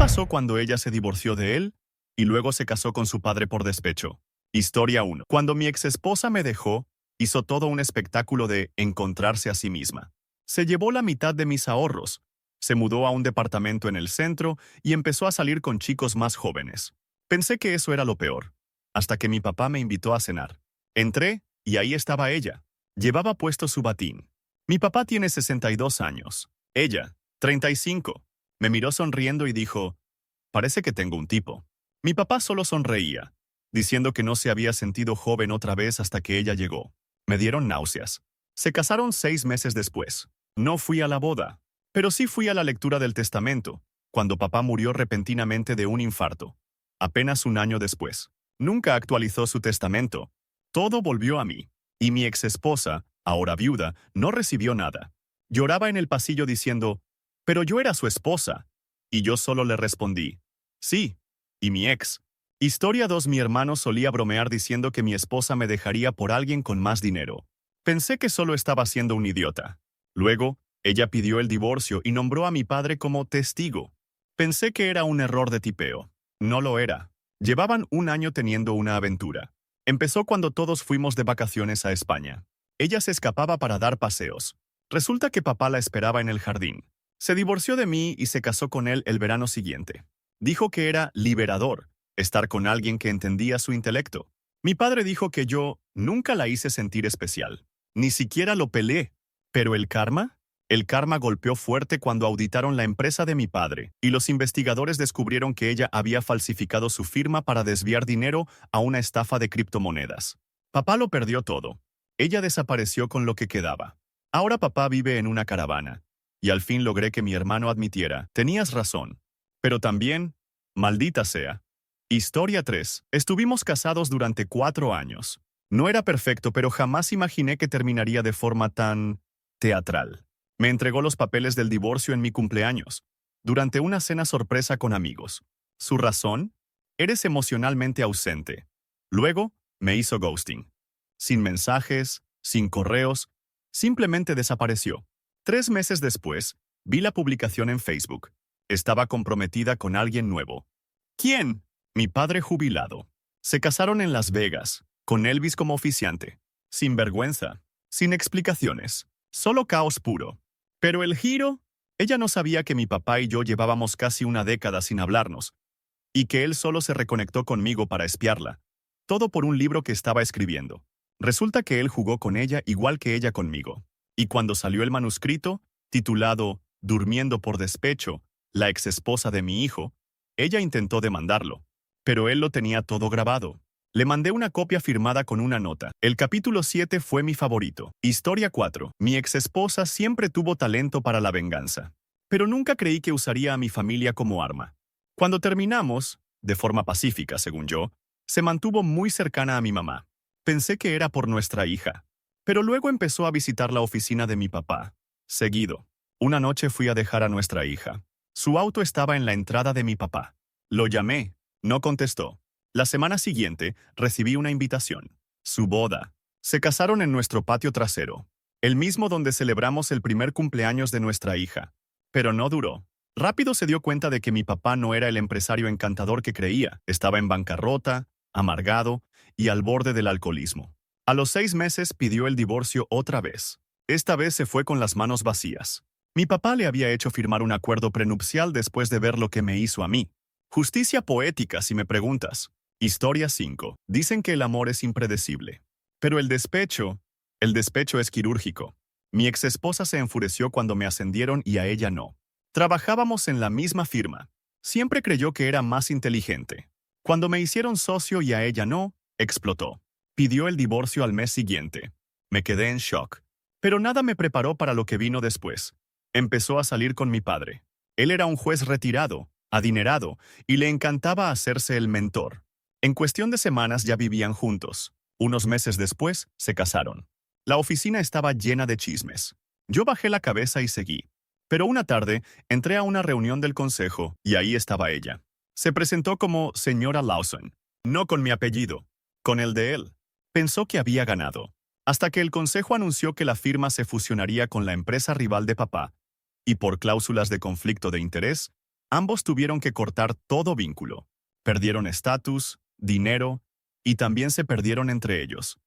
pasó cuando ella se divorció de él y luego se casó con su padre por despecho? Historia 1. Cuando mi exesposa me dejó, hizo todo un espectáculo de encontrarse a sí misma. Se llevó la mitad de mis ahorros, se mudó a un departamento en el centro y empezó a salir con chicos más jóvenes. Pensé que eso era lo peor, hasta que mi papá me invitó a cenar. Entré y ahí estaba ella. Llevaba puesto su batín. Mi papá tiene 62 años. Ella, 35. Me miró sonriendo y dijo, parece que tengo un tipo. Mi papá solo sonreía, diciendo que no se había sentido joven otra vez hasta que ella llegó. Me dieron náuseas. Se casaron 6 meses después. No fui a la boda, pero sí fui a la lectura del testamento, cuando papá murió repentinamente de un infarto. Apenas un año después. Nunca actualizó su testamento. Todo volvió a mí. Y mi exesposa, ahora viuda, no recibió nada. Lloraba en el pasillo diciendo, pero yo era su esposa. Y yo solo le respondí, sí, y mi ex. Historia 2. Mi hermano solía bromear diciendo que mi esposa me dejaría por alguien con más dinero. Pensé que solo estaba siendo un idiota. Luego, ella pidió el divorcio y nombró a mi padre como testigo. Pensé que era un error de tipeo. No lo era. Llevaban un año teniendo una aventura. Empezó cuando todos fuimos de vacaciones a España. Ella se escapaba para dar paseos. Resulta que papá la esperaba en el jardín. Se divorció de mí y se casó con él el verano siguiente. Dijo que era liberador estar con alguien que entendía su intelecto. Mi padre dijo que yo nunca la hice sentir especial. Ni siquiera lo peleé. ¿Pero el karma? El karma golpeó fuerte cuando auditaron la empresa de mi padre, y los investigadores descubrieron que ella había falsificado su firma para desviar dinero a una estafa de criptomonedas. Papá lo perdió todo. Ella desapareció con lo que quedaba. Ahora papá vive en una caravana. Y al fin logré que mi hermano admitiera, tenías razón. Pero también, maldita sea. Historia 3. Estuvimos casados durante 4 años. No era perfecto, pero jamás imaginé que terminaría de forma tan teatral. Me entregó los papeles del divorcio en mi cumpleaños, durante una cena sorpresa con amigos. ¿Su razón? Eres emocionalmente ausente. Luego, me hizo ghosting. Sin mensajes, sin correos, simplemente desapareció. 3 meses después, vi la publicación en Facebook. Estaba comprometida con alguien nuevo. ¿Quién? Mi padre jubilado. Se casaron en Las Vegas, con Elvis como oficiante. Sin vergüenza, sin explicaciones, solo caos puro. Pero el giro, ella no sabía que mi papá y yo llevábamos casi una década sin hablarnos, y que él solo se reconectó conmigo para espiarla. Todo por un libro que estaba escribiendo. Resulta que él jugó con ella igual que ella conmigo. Y cuando salió el manuscrito, titulado Durmiendo por despecho, la exesposa de mi hijo, ella intentó demandarlo. Pero él lo tenía todo grabado. Le mandé una copia firmada con una nota. El capítulo 7 fue mi favorito. Historia 4. Mi exesposa siempre tuvo talento para la venganza. Pero nunca creí que usaría a mi familia como arma. Cuando terminamos, de forma pacífica según yo, se mantuvo muy cercana a mi mamá. Pensé que era por nuestra hija. Pero luego empezó a visitar la oficina de mi papá. Seguido. Una noche fui a dejar a nuestra hija. Su auto estaba en la entrada de mi papá. Lo llamé. No contestó. La semana siguiente, recibí una invitación. Su boda. Se casaron en nuestro patio trasero, el mismo donde celebramos el primer cumpleaños de nuestra hija. Pero no duró. Rápido se dio cuenta de que mi papá no era el empresario encantador que creía. Estaba en bancarrota, amargado y al borde del alcoholismo. A los 6 meses pidió el divorcio otra vez. Esta vez se fue con las manos vacías. Mi papá le había hecho firmar un acuerdo prenupcial después de ver lo que me hizo a mí. Justicia poética, si me preguntas. Historia 5. Dicen que el amor es impredecible. Pero el despecho es quirúrgico. Mi exesposa se enfureció cuando me ascendieron y a ella no. Trabajábamos en la misma firma. Siempre creyó que era más inteligente. Cuando me hicieron socio y a ella no, explotó. Pidió el divorcio al mes siguiente. Me quedé en shock. Pero nada me preparó para lo que vino después. Empezó a salir con mi padre. Él era un juez retirado, adinerado, y le encantaba hacerse el mentor. En cuestión de semanas ya vivían juntos. Unos meses después, se casaron. La oficina estaba llena de chismes. Yo bajé la cabeza y seguí. Pero una tarde, entré a una reunión del consejo, y ahí estaba ella. Se presentó como señora Lawson, no con mi apellido, con el de él. Pensó que había ganado. Hasta que el consejo anunció que la firma se fusionaría con la empresa rival de papá, y por cláusulas de conflicto de interés, Ambos tuvieron que cortar todo vínculo. Perdieron estatus, dinero, y también se perdieron entre ellos.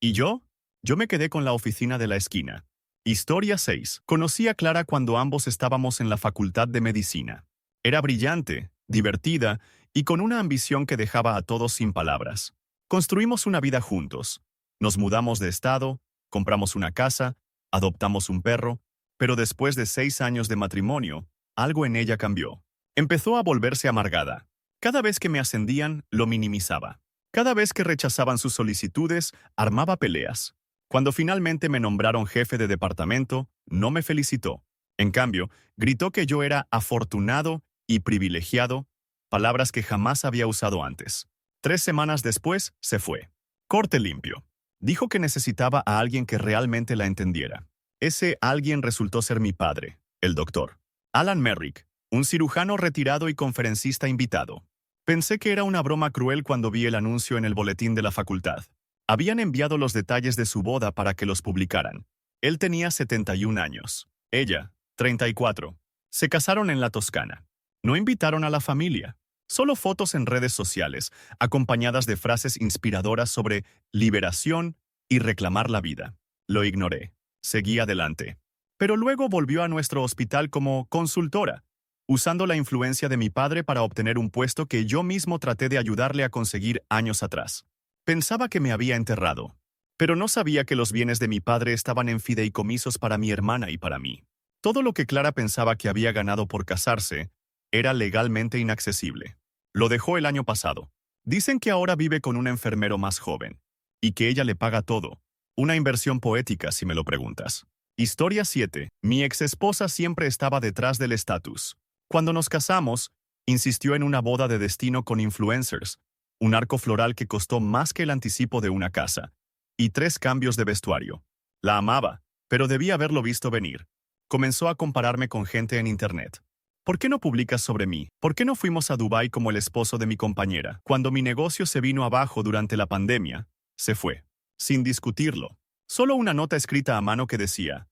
¿Y yo? Yo me quedé con la oficina de la esquina. Historia 6. Conocí a Clara cuando ambos estábamos en la facultad de medicina. Era brillante, divertida y con una ambición que dejaba a todos sin palabras. Construimos una vida juntos. Nos mudamos de estado, compramos una casa, adoptamos un perro, pero después de 6 años de matrimonio, algo en ella cambió. Empezó a volverse amargada. Cada vez que me ascendían, lo minimizaba. Cada vez que rechazaban sus solicitudes, armaba peleas. Cuando finalmente me nombraron jefe de departamento, no me felicitó. En cambio, gritó que yo era afortunado y privilegiado, palabras que jamás había usado antes. 3 semanas después, se fue. Corte limpio. Dijo que necesitaba a alguien que realmente la entendiera. Ese alguien resultó ser mi padre, el doctor Alan Merrick, un cirujano retirado y conferencista invitado. Pensé que era una broma cruel cuando vi el anuncio en el boletín de la facultad. Habían enviado los detalles de su boda para que los publicaran. Él tenía 71 años. Ella, 34. Se casaron en la Toscana. No invitaron a la familia. Solo fotos en redes sociales, acompañadas de frases inspiradoras sobre liberación y reclamar la vida. Lo ignoré. Seguí adelante. Pero luego volvió a nuestro hospital como consultora, usando la influencia de mi padre para obtener un puesto que yo mismo traté de ayudarle a conseguir años atrás. Pensaba que me había enterrado, pero no sabía que los bienes de mi padre estaban en fideicomisos para mi hermana y para mí. Todo lo que Clara pensaba que había ganado por casarse era legalmente inaccesible. Lo dejó el año pasado. Dicen que ahora vive con un enfermero más joven, y que ella le paga todo. Una inversión poética, si me lo preguntas. Historia 7. Mi exesposa siempre estaba detrás del estatus. Cuando nos casamos, insistió en una boda de destino con influencers, un arco floral que costó más que el anticipo de una casa, y 3 cambios de vestuario. La amaba, pero debía haberlo visto venir. Comenzó a compararme con gente en internet. ¿Por qué no publicas sobre mí? ¿Por qué no fuimos a Dubái como el esposo de mi compañera? Cuando mi negocio se vino abajo durante la pandemia, se fue. Sin discutirlo. Solo una nota escrita a mano que decía: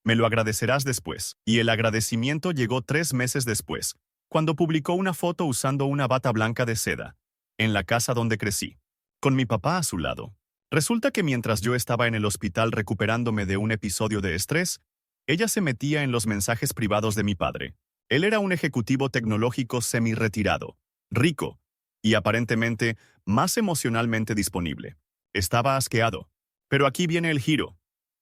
me lo agradecerás después. Y el agradecimiento llegó 3 meses después, cuando publicó una foto usando una bata blanca de seda, en la casa donde crecí, con mi papá a su lado. Resulta que mientras yo estaba en el hospital recuperándome de un episodio de estrés, ella se metía en los mensajes privados de mi padre. Él era un ejecutivo tecnológico semi-retirado, rico, y aparentemente más emocionalmente disponible. Estaba asqueado. Pero aquí viene el giro.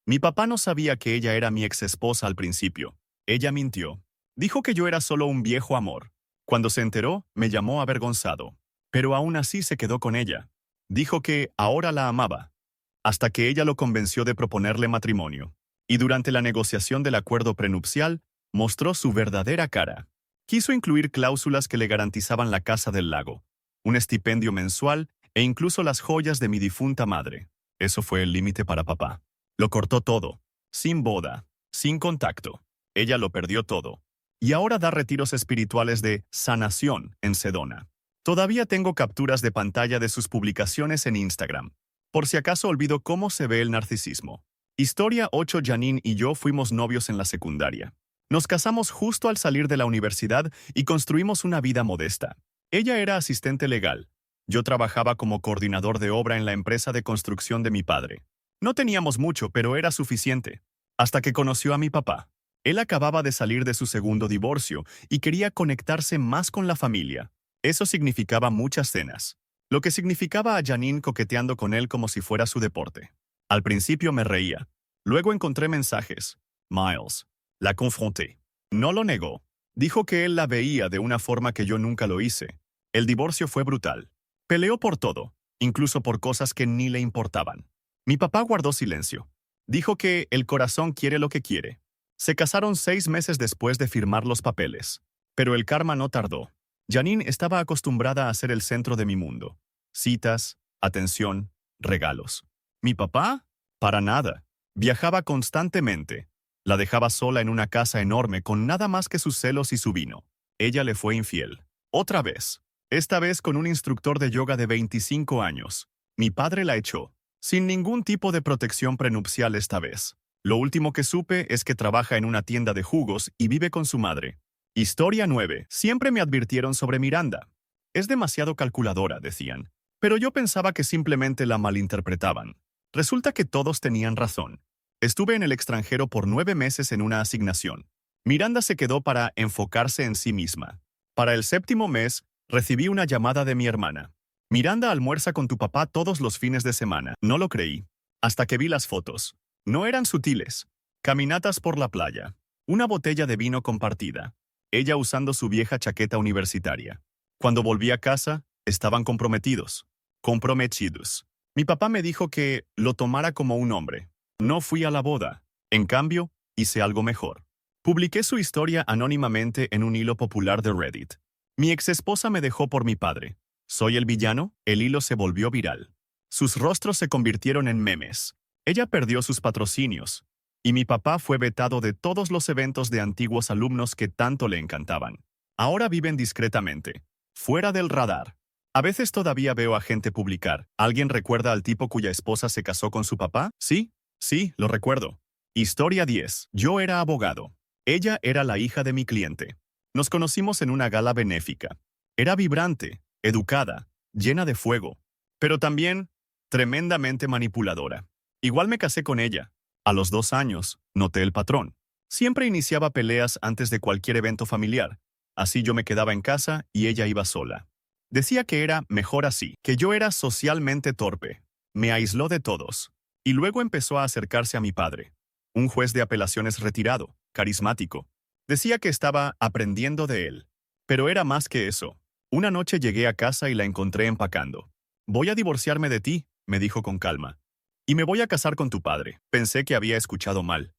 Mi papá no sabía que ella era mi exesposa al principio. Ella mintió. Dijo que yo era solo un viejo amor. Cuando se enteró, me llamó avergonzado. Pero aún así se quedó con ella. Dijo que ahora la amaba, hasta que ella lo convenció de proponerle matrimonio. Y durante la negociación del acuerdo prenupcial, mostró su verdadera cara. Quiso incluir cláusulas que le garantizaban la casa del lago, un estipendio mensual e incluso las joyas de mi difunta madre. Eso fue el límite para papá. Lo cortó todo, sin boda, sin contacto. Ella lo perdió todo. Y ahora da retiros espirituales de sanación en Sedona. Todavía tengo capturas de pantalla de sus publicaciones en Instagram, por si acaso olvido cómo se ve el narcisismo. Historia 8. Janine y yo fuimos novios en la secundaria. Nos casamos justo al salir de la universidad y construimos una vida modesta. Ella era asistente legal. Yo trabajaba como coordinador de obra en la empresa de construcción de mi padre. No teníamos mucho, pero era suficiente. Hasta que conoció a mi papá. Él acababa de salir de su segundo divorcio y quería conectarse más con la familia. Eso significaba muchas cenas. Lo que significaba a Janine coqueteando con él como si fuera su deporte. Al principio me reía. Luego encontré mensajes. Miles. La confronté. No lo negó. Dijo que él la veía de una forma que yo nunca lo hice. El divorcio fue brutal. Peleó por todo, incluso por cosas que ni le importaban. Mi papá guardó silencio. Dijo que el corazón quiere lo que quiere. Se casaron 6 meses después de firmar los papeles. Pero el karma no tardó. Janine estaba acostumbrada a ser el centro de mi mundo. Citas, atención, regalos. ¿Mi papá? Para nada. Viajaba constantemente. La dejaba sola en una casa enorme con nada más que sus celos y su vino. Ella le fue infiel. Otra vez. Esta vez con un instructor de yoga de 25 años. Mi padre la echó. Sin ningún tipo de protección prenupcial esta vez. Lo último que supe es que trabaja en una tienda de jugos y vive con su madre. Historia 9. Siempre me advirtieron sobre Miranda. Es demasiado calculadora, decían. Pero yo pensaba que simplemente la malinterpretaban. Resulta que todos tenían razón. Estuve en el extranjero por 9 meses en una asignación. Miranda se quedó para enfocarse en sí misma. Para el 7º mes, recibí una llamada de mi hermana. Miranda almuerza con tu papá todos los fines de semana. No lo creí. Hasta que vi las fotos. No eran sutiles. Caminatas por la playa. Una botella de vino compartida. Ella usando su vieja chaqueta universitaria. Cuando volví a casa, estaban comprometidos. Comprometidos. Mi papá me dijo que lo tomara como un hombre. No fui a la boda. En cambio, hice algo mejor. Publiqué su historia anónimamente en un hilo popular de Reddit. Mi exesposa me dejó por mi padre. ¿Soy el villano? El hilo se volvió viral. Sus rostros se convirtieron en memes. Ella perdió sus patrocinios. Y mi papá fue vetado de todos los eventos de antiguos alumnos que tanto le encantaban. Ahora viven discretamente, fuera del radar. A veces todavía veo a gente publicar. ¿Alguien recuerda al tipo cuya esposa se casó con su papá? Sí, lo recuerdo. Historia 10. Yo era abogado. Ella era la hija de mi cliente. Nos conocimos en una gala benéfica. Era vibrante, educada, llena de fuego, pero también tremendamente manipuladora. Igual me casé con ella. A los 2 años, noté el patrón. Siempre iniciaba peleas antes de cualquier evento familiar. Así yo me quedaba en casa y ella iba sola. Decía que era mejor así, que yo era socialmente torpe. Me aisló de todos. Y luego empezó a acercarse a mi padre. Un juez de apelaciones retirado, carismático. Decía que estaba aprendiendo de él. Pero era más que eso. Una noche llegué a casa y la encontré empacando. Voy a divorciarme de ti, me dijo con calma. Y me voy a casar con tu padre. Pensé que había escuchado mal.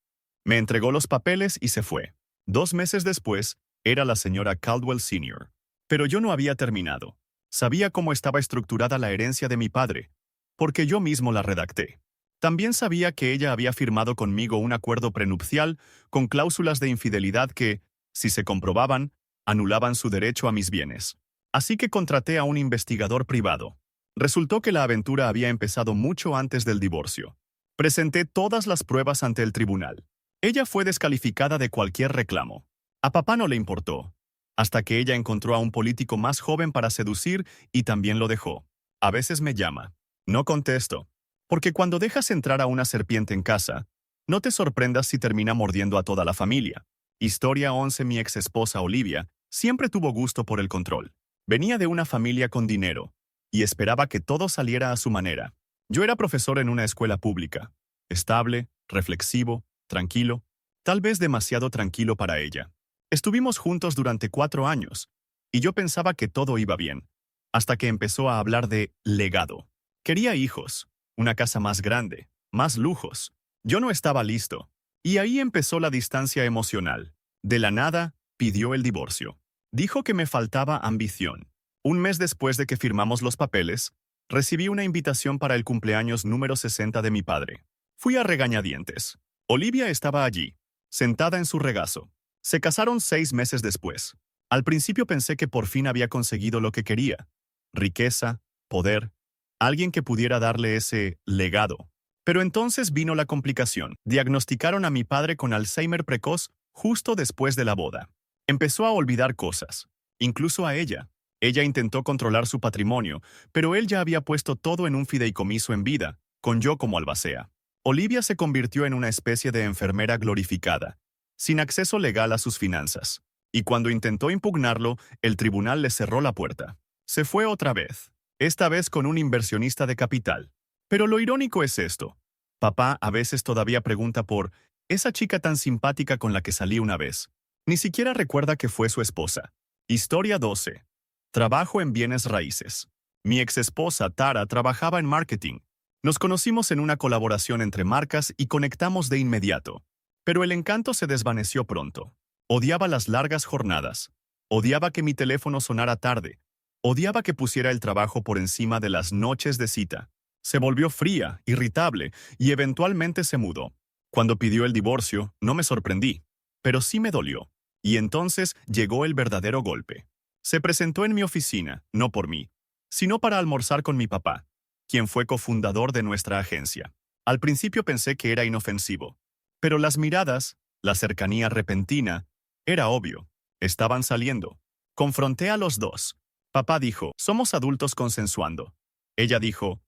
Me entregó los papeles y se fue. 2 meses después, era la señora Caldwell Sr. Pero yo no había terminado. Sabía cómo estaba estructurada la herencia de mi padre, porque yo mismo la redacté. También sabía que ella había firmado conmigo un acuerdo prenupcial con cláusulas de infidelidad que, si se comprobaban, anulaban su derecho a mis bienes. Así que contraté a un investigador privado. Resultó que la aventura había empezado mucho antes del divorcio. Presenté todas las pruebas ante el tribunal. Ella fue descalificada de cualquier reclamo. A papá no le importó, hasta que ella encontró a un político más joven para seducir y también lo dejó. A veces me llama. No contesto, porque cuando dejas entrar a una serpiente en casa, no te sorprendas si termina mordiendo a toda la familia. Historia 11. Mi ex esposa Olivia siempre tuvo gusto por el control. Venía de una familia con dinero y esperaba que todo saliera a su manera. Yo era profesor en una escuela pública. Estable, reflexivo, tranquilo, tal vez demasiado tranquilo para ella. Estuvimos juntos durante 4 años, y yo pensaba que todo iba bien, hasta que empezó a hablar de legado. Quería hijos, una casa más grande, más lujos. Yo no estaba listo, y ahí empezó la distancia emocional. De la nada, pidió el divorcio. Dijo que me faltaba ambición. Un mes después de que firmamos los papeles, recibí una invitación para el cumpleaños número 60 de mi padre. Fui a regañadientes. Olivia estaba allí, sentada en su regazo. Se casaron 6 meses después. Al principio pensé que por fin había conseguido lo que quería. Riqueza, poder, alguien que pudiera darle ese legado. Pero entonces vino la complicación. Diagnosticaron a mi padre con Alzheimer precoz justo después de la boda. Empezó a olvidar cosas, incluso a ella. Ella intentó controlar su patrimonio, pero él ya había puesto todo en un fideicomiso en vida, con yo como albacea. Olivia se convirtió en una especie de enfermera glorificada, sin acceso legal a sus finanzas. Y cuando intentó impugnarlo, el tribunal le cerró la puerta. Se fue otra vez, esta vez con un inversionista de capital. Pero lo irónico es esto. Papá a veces todavía pregunta por esa chica tan simpática con la que salí una vez. Ni siquiera recuerda que fue su esposa. Historia 12. Trabajo en bienes raíces. Mi exesposa, Tara, trabajaba en marketing. Nos conocimos en una colaboración entre marcas y conectamos de inmediato. Pero el encanto se desvaneció pronto. Odiaba las largas jornadas. Odiaba que mi teléfono sonara tarde. Odiaba que pusiera el trabajo por encima de las noches de cita. Se volvió fría, irritable, y eventualmente se mudó. Cuando pidió el divorcio, no me sorprendí, pero sí me dolió. Y entonces llegó el verdadero golpe. Se presentó en mi oficina, no por mí, sino para almorzar con mi papá, quien fue cofundador de nuestra agencia. Al principio pensé que era inofensivo, pero las miradas, la cercanía repentina, era obvio. Estaban saliendo. Confronté a los dos. Papá dijo, somos adultos consensuando. Ella dijo,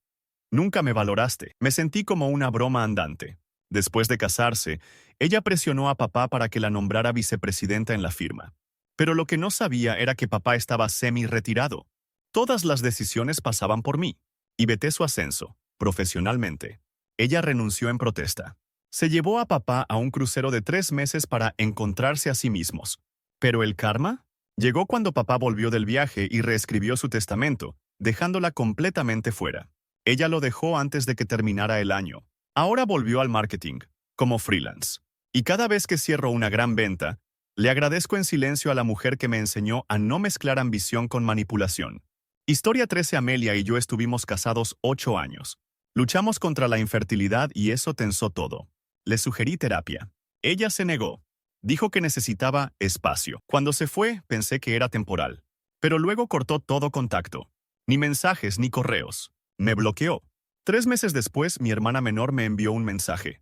nunca me valoraste. Me sentí como una broma andante. Después de casarse, ella presionó a papá para que la nombrara vicepresidenta en la firma. Pero lo que no sabía era que papá estaba semi-retirado. Todas las decisiones pasaban por mí. Y veté su ascenso, profesionalmente. Ella renunció en protesta. Se llevó a papá a un crucero de 3 meses para encontrarse a sí mismos. ¿Pero el karma? Llegó cuando papá volvió del viaje y reescribió su testamento, dejándola completamente fuera. Ella lo dejó antes de que terminara el año. Ahora volvió al marketing, como freelance. Y cada vez que cierro una gran venta, le agradezco en silencio a la mujer que me enseñó a no mezclar ambición con manipulación. Historia 13. Amelia y yo estuvimos casados 8 años. Luchamos contra la infertilidad y eso tensó todo. Le sugerí terapia. Ella se negó. Dijo que necesitaba espacio. Cuando se fue, pensé que era temporal. Pero luego cortó todo contacto. Ni mensajes ni correos. Me bloqueó. 3 meses después, mi hermana menor me envió un mensaje.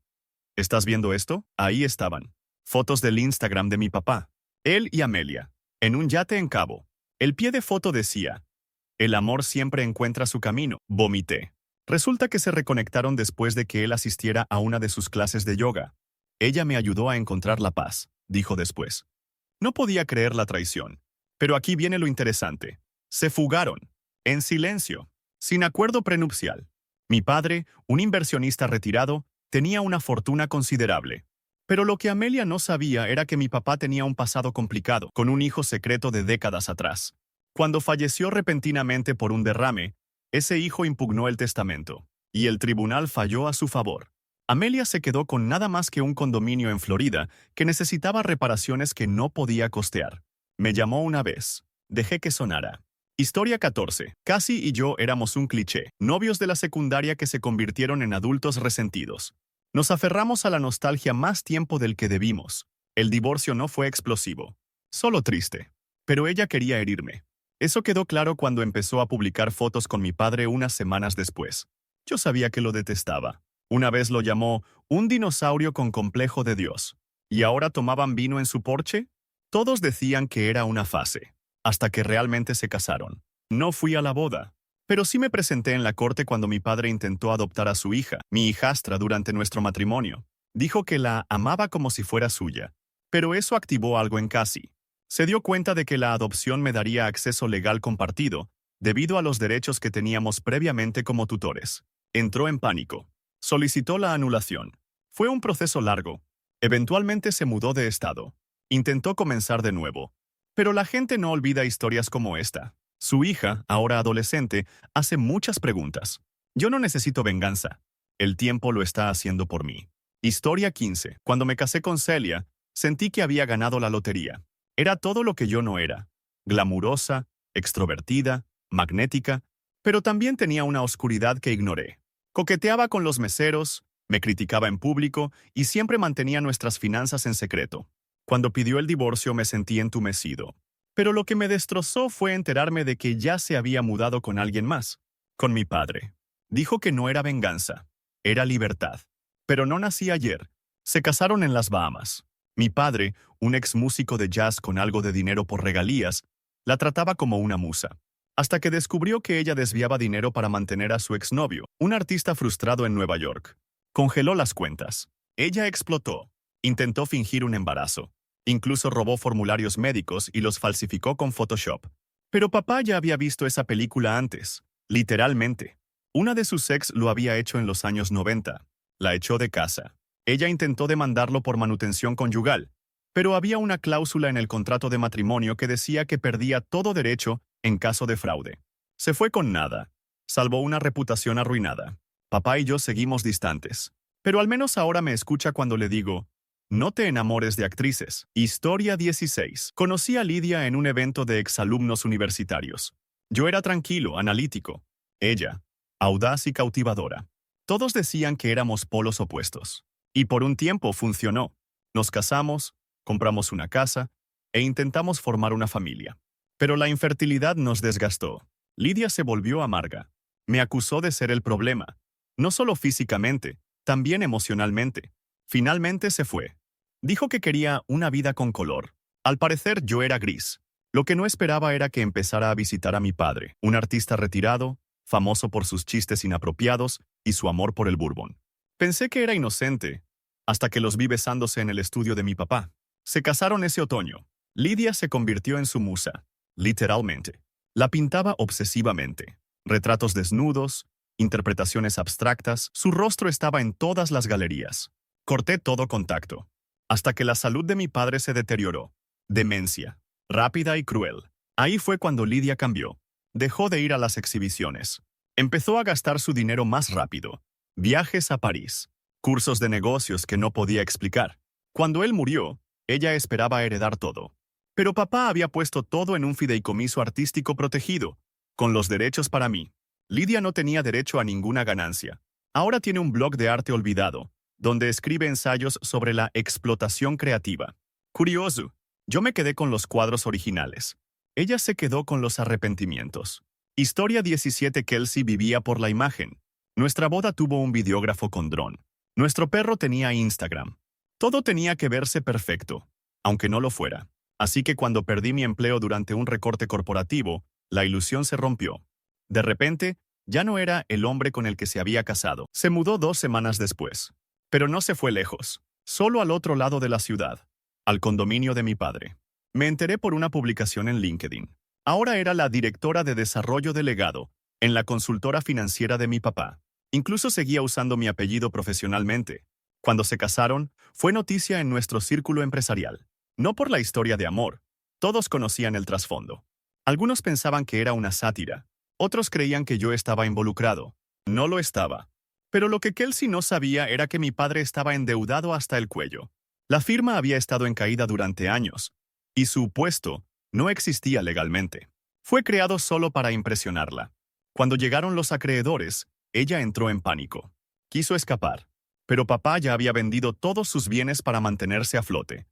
¿Estás viendo esto? Ahí estaban. Fotos del Instagram de mi papá. Él y Amelia. En un yate en Cabo. El pie de foto decía, el amor siempre encuentra su camino. Vomité. Resulta que se reconectaron después de que él asistiera a una de sus clases de yoga. Ella me ayudó a encontrar la paz, dijo después. No podía creer la traición. Pero aquí viene lo interesante. Se fugaron. En silencio. Sin acuerdo prenupcial. Mi padre, un inversionista retirado, tenía una fortuna considerable. Pero lo que Amelia no sabía era que mi papá tenía un pasado complicado, con un hijo secreto de décadas atrás. Cuando falleció repentinamente por un derrame, ese hijo impugnó el testamento, y el tribunal falló a su favor. Amelia se quedó con nada más que un condominio en Florida que necesitaba reparaciones que no podía costear. Me llamó una vez. Dejé que sonara. Historia 14. Cassie y yo éramos un cliché, novios de la secundaria que se convirtieron en adultos resentidos. Nos aferramos a la nostalgia más tiempo del que debimos. El divorcio no fue explosivo, solo triste. Pero ella quería herirme. Eso quedó claro cuando empezó a publicar fotos con mi padre unas semanas después. Yo sabía que lo detestaba. Una vez lo llamó un dinosaurio con complejo de Dios. ¿Y ahora tomaban vino en su porche? Todos decían que era una fase. Hasta que realmente se casaron. No fui a la boda. Pero sí me presenté en la corte cuando mi padre intentó adoptar a su hija, mi hijastra, durante nuestro matrimonio. Dijo que la amaba como si fuera suya. Pero eso activó algo en Cassie. Se dio cuenta de que la adopción me daría acceso legal compartido, debido a los derechos que teníamos previamente como tutores. Entró en pánico. Solicitó la anulación. Fue un proceso largo. Eventualmente se mudó de estado. Intentó comenzar de nuevo. Pero la gente no olvida historias como esta. Su hija, ahora adolescente, hace muchas preguntas. Yo no necesito venganza. El tiempo lo está haciendo por mí. Historia 15. Cuando me casé con Celia, sentí que había ganado la lotería. Era todo lo que yo no era. Glamurosa, extrovertida, magnética, pero también tenía una oscuridad que ignoré. Coqueteaba con los meseros, me criticaba en público y siempre mantenía nuestras finanzas en secreto. Cuando pidió el divorcio me sentí entumecido. Pero lo que me destrozó fue enterarme de que ya se había mudado con alguien más, con mi padre. Dijo que no era venganza, era libertad. Pero no nací ayer. Se casaron en las Bahamas. Mi padre, un ex músico de jazz con algo de dinero por regalías, la trataba como una musa. Hasta que descubrió que ella desviaba dinero para mantener a su exnovio, un artista frustrado en Nueva York. Congeló las cuentas. Ella explotó. Intentó fingir un embarazo. Incluso robó formularios médicos y los falsificó con Photoshop. Pero papá ya había visto esa película antes, literalmente. Una de sus ex lo había hecho en los años 90. La echó de casa. Ella intentó demandarlo por manutención conyugal, pero había una cláusula en el contrato de matrimonio que decía que perdía todo derecho en caso de fraude. Se fue con nada, salvo una reputación arruinada. Papá y yo seguimos distantes. Pero al menos ahora me escucha cuando le digo, no te enamores de actrices. Historia 16. Conocí a Lidia en un evento de exalumnos universitarios. Yo era tranquilo, analítico. Ella, audaz y cautivadora. Todos decían que éramos polos opuestos. Y por un tiempo funcionó. Nos casamos, compramos una casa e intentamos formar una familia. Pero la infertilidad nos desgastó. Lidia se volvió amarga. Me acusó de ser el problema. No solo físicamente, también emocionalmente. Finalmente se fue. Dijo que quería una vida con color. Al parecer yo era gris. Lo que no esperaba era que empezara a visitar a mi padre, un artista retirado, famoso por sus chistes inapropiados y su amor por el bourbon. Pensé que era inocente, hasta que los vi besándose en el estudio de mi papá. Se casaron ese otoño. Lidia se convirtió en su musa, literalmente. La pintaba obsesivamente. Retratos desnudos, interpretaciones abstractas, su rostro estaba en todas las galerías. Corté todo contacto, hasta que la salud de mi padre se deterioró. Demencia, rápida y cruel. Ahí fue cuando Lidia cambió. Dejó de ir a las exhibiciones. Empezó a gastar su dinero más rápido. Viajes a París, cursos de negocios que no podía explicar. Cuando él murió, ella esperaba heredar todo. Pero papá había puesto todo en un fideicomiso artístico protegido, con los derechos para mí. Lidia no tenía derecho a ninguna ganancia. Ahora tiene un blog de arte olvidado, donde escribe ensayos sobre la explotación creativa. Curioso, yo me quedé con los cuadros originales. Ella se quedó con los arrepentimientos. Historia 17. Kelsey vivía por la imagen. Nuestra boda tuvo un videógrafo con dron. Nuestro perro tenía Instagram. Todo tenía que verse perfecto, aunque no lo fuera. Así que cuando perdí mi empleo durante un recorte corporativo, la ilusión se rompió. De repente, ya no era el hombre con el que se había casado. Se mudó 2 semanas después. Pero no se fue lejos, solo al otro lado de la ciudad, al condominio de mi padre. Me enteré por una publicación en LinkedIn. Ahora era la directora de desarrollo delegado en la consultora financiera de mi papá. Incluso seguía usando mi apellido profesionalmente. Cuando se casaron, fue noticia en nuestro círculo empresarial. No por la historia de amor. Todos conocían el trasfondo. Algunos pensaban que era una sátira. Otros creían que yo estaba involucrado. No lo estaba. Pero lo que Kelsey no sabía era que mi padre estaba endeudado hasta el cuello. La firma había estado en caída durante años, y su puesto no existía legalmente. Fue creado solo para impresionarla. Cuando llegaron los acreedores, ella entró en pánico. Quiso escapar, pero papá ya había vendido todos sus bienes para mantenerse a flote.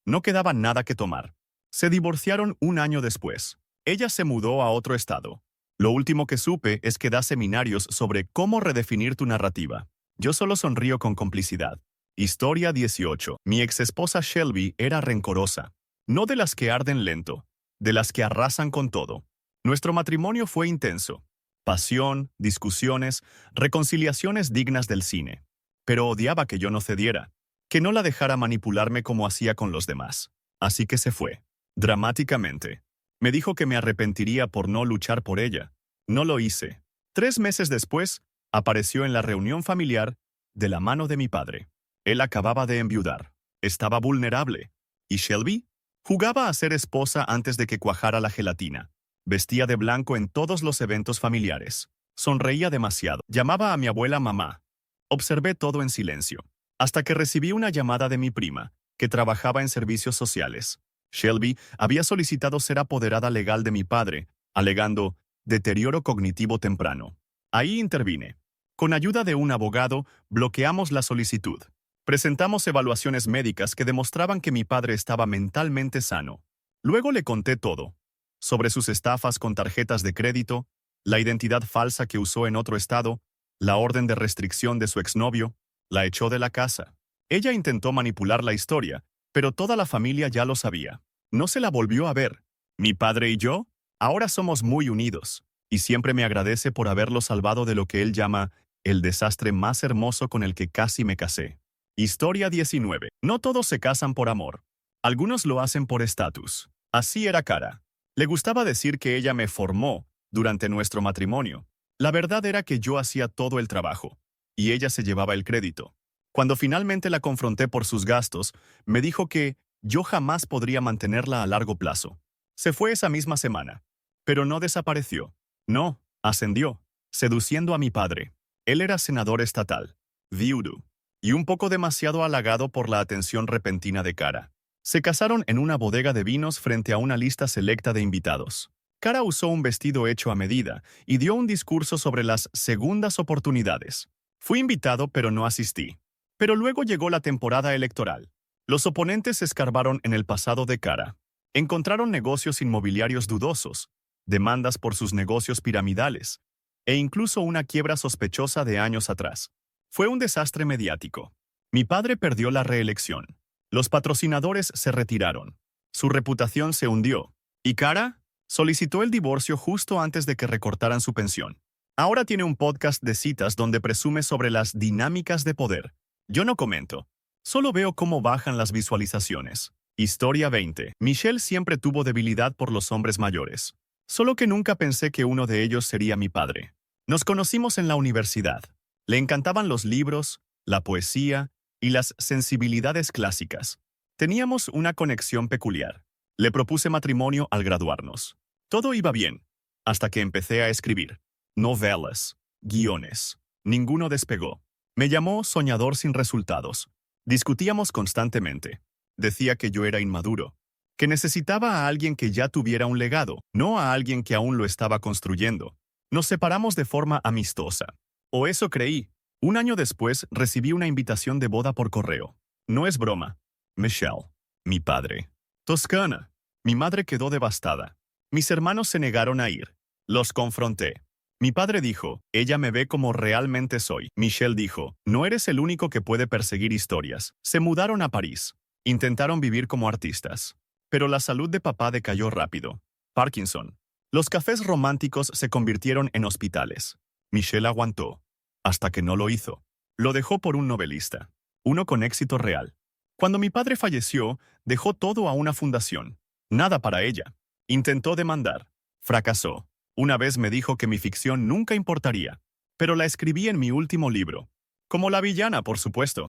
No quedaba nada que tomar. Se divorciaron un año después. Ella se mudó a otro estado. Lo último que supe es que da seminarios sobre cómo redefinir tu narrativa. Yo solo sonrío con complicidad. Historia 18. Mi exesposa Shelby era rencorosa. No de las que arden lento, de las que arrasan con todo. Nuestro matrimonio fue intenso. Pasión, discusiones, reconciliaciones dignas del cine. Pero odiaba que yo no cediera, que no la dejara manipularme como hacía con los demás. Así que se fue. Dramáticamente. Me dijo que me arrepentiría por no luchar por ella. No lo hice. 3 meses después, apareció en la reunión familiar de la mano de mi padre. Él acababa de enviudar. Estaba vulnerable. ¿Y Shelby? Jugaba a ser esposa antes de que cuajara la gelatina. Vestía de blanco en todos los eventos familiares. Sonreía demasiado. Llamaba a mi abuela mamá. Observé todo en silencio. Hasta que recibí una llamada de mi prima, que trabajaba en servicios sociales. Shelby había solicitado ser apoderada legal de mi padre, alegando deterioro cognitivo temprano. Ahí intervine. Con ayuda de un abogado, bloqueamos la solicitud. Presentamos evaluaciones médicas que demostraban que mi padre estaba mentalmente sano. Luego le conté todo. Sobre sus estafas con tarjetas de crédito, la identidad falsa que usó en otro estado, la orden de restricción de su exnovio, la echó de la casa. Ella intentó manipular la historia, pero toda la familia ya lo sabía. No se la volvió a ver. Mi padre y yo, ahora somos muy unidos, y siempre me agradece por haberlo salvado de lo que él llama el desastre más hermoso con el que casi me casé. Historia 19. No todos se casan por amor. Algunos lo hacen por estatus. Así era Cara. Le gustaba decir que ella me formó durante nuestro matrimonio. La verdad era que yo hacía todo el trabajo, y ella se llevaba el crédito. Cuando finalmente la confronté por sus gastos, me dijo que yo jamás podría mantenerla a largo plazo. Se fue esa misma semana, pero no desapareció. No, ascendió, seduciendo a mi padre. Él era senador estatal, viudo, y un poco demasiado halagado por la atención repentina de Cara. Se casaron en una bodega de vinos frente a una lista selecta de invitados. Cara usó un vestido hecho a medida y dio un discurso sobre las segundas oportunidades. Fui invitado, pero no asistí. Pero luego llegó la temporada electoral. Los oponentes escarbaron en el pasado de Cara. Encontraron negocios inmobiliarios dudosos, demandas por sus negocios piramidales, e incluso una quiebra sospechosa de años atrás. Fue un desastre mediático. Mi padre perdió la reelección. Los patrocinadores se retiraron. Su reputación se hundió. Y Cara solicitó el divorcio justo antes de que recortaran su pensión. Ahora tiene un podcast de citas donde presume sobre las dinámicas de poder. Yo no comento. Solo veo cómo bajan las visualizaciones. Historia 20. Michelle siempre tuvo debilidad por los hombres mayores. Solo que nunca pensé que uno de ellos sería mi padre. Nos conocimos en la universidad. Le encantaban los libros, la poesía y las sensibilidades clásicas. Teníamos una conexión peculiar. Le propuse matrimonio al graduarnos. Todo iba bien, hasta que empecé a escribir. Novelas, guiones. Ninguno despegó. Me llamó soñador sin resultados. Discutíamos constantemente. Decía que yo era inmaduro, que necesitaba a alguien que ya tuviera un legado, no a alguien que aún lo estaba construyendo. Nos separamos de forma amistosa. O eso creí. Un año después recibí una invitación de boda por correo. No es broma. Michelle, mi padre. Toscana. Mi madre quedó devastada. Mis hermanos se negaron a ir. Los confronté. Mi padre dijo, ella me ve como realmente soy. Michelle dijo, no eres el único que puede perseguir historias. Se mudaron a París. Intentaron vivir como artistas. Pero la salud de papá decayó rápido. Parkinson. Los cafés románticos se convirtieron en hospitales. Michelle aguantó. Hasta que no lo hizo. Lo dejó por un novelista. Uno con éxito real. Cuando mi padre falleció, dejó todo a una fundación. Nada para ella. Intentó demandar. Fracasó. Una vez me dijo que mi ficción nunca importaría. Pero la escribí en mi último libro. Como la villana, por supuesto.